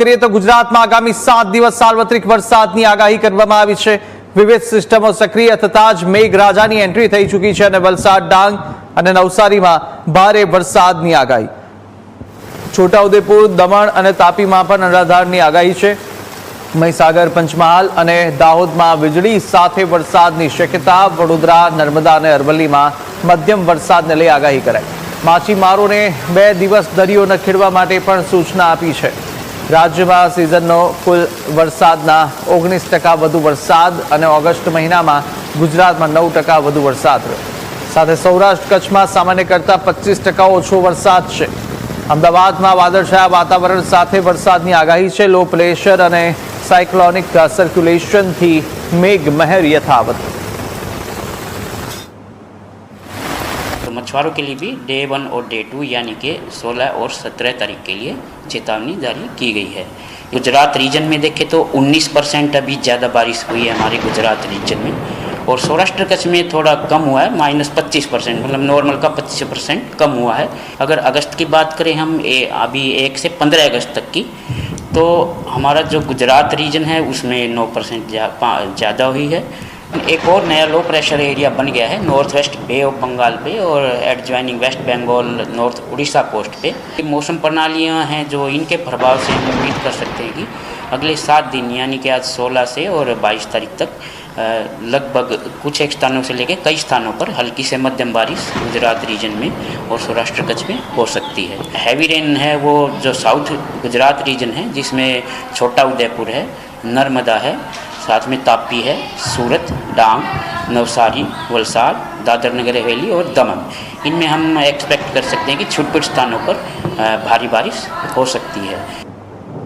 કરીએ તો ગુજરાતમાં આગામી 7 દિવસ સાર્વત્રિક વરસાદની આગાહી કરવામાં આવી છે। વિવિધ સિસ્ટમો સક્રિય થતા જ મેઘરાજાની એન્ટ્રી થઈ ચૂકી છે અને વલસાડ, ડાંગ અને નવસારીમાં ભારે વરસાદની આગાહી। છોટાઉદેપુર, દમણ અને તાપીમાં પણ અનરાધારની આગાહી છે। મહીસાગર, પંચમહાલ અને દાહોદમાં વીજળી સાથે વરસાદની શક્યતા। વડોદરા, નર્મદા અને અરવલ્લીમાં મધ્યમ વરસાદને લઈ આગાહી કરાઈ। માછીમારોને 2 દિવસ દરિયો ન ખેડવા માટે પણ સૂચના આપી છે। રાજ્યમાં સિઝનનો કુલ વરસાદના 19% વધુ વરસાદ અને ઓગસ્ટ મહિનામાં ગુજરાતમાં 9% વધુ વરસાદ રહ્યો। સાથે સૌરાષ્ટ્ર, કચ્છમાં સામાન્ય કરતાં 25% ઓછો વરસાદ છે। અમદાવાદમાં વાદળછાયા વાતાવરણ સાથે વરસાદની આગાહી છે। લો પ્રેશર અને સાયક્લોનિક સર્ક્યુલેશનથી મેઘમહેર યથાવત। तो मछुआरों के लिए भी डे 1 और डे 2 यानी कि 16 और 17 तारीख के लिए चेतावनी जारी की गई है। गुजरात रीजन में देखें तो 19% अभी ज़्यादा बारिश हुई है हमारे गुजरात रीजन में, और सौराष्ट्र कच्छ में थोड़ा कम हुआ है, -25%, मतलब नॉर्मल का 25% कम हुआ है। अगर अगस्त की बात करें हम अभी 1 से 15 अगस्त तक की, तो हमारा जो गुजरात रीजन है उसमें 9% ज़्यादा हुई है। एक और नया लो प्रेशर एरिया बन गया है north west Bay of Bengal पे और adjoining West Bengal, north Orissa coast पे। मौसम प्रणालियाँ हैं जो इनके प्रभाव से हम उम्मीद कर सकते हैं कि अगले 7 दिन यानी कि आज 16 से और 22 तारीख तक लगभग कुछ एक स्थानों से लेकर कई स्थानों पर हल्की से मध्यम बारिश गुजरात रीजन में और सौराष्ट्र कच्छ में हो सकती है। हैवी रेन है वो जो साउथ गुजरात रीजन है, जिसमें छोटा उदयपुर है, नर्मदा है, साथ में तापी है, सूरत, डांग, नवसारी, वलसाड, दादर नगर हवेली और दमन, इनमें हम एक्सपेक्ट कर सकते हैं कि छुट-पुट स्थानों पर भारी बारिश हो सकती है।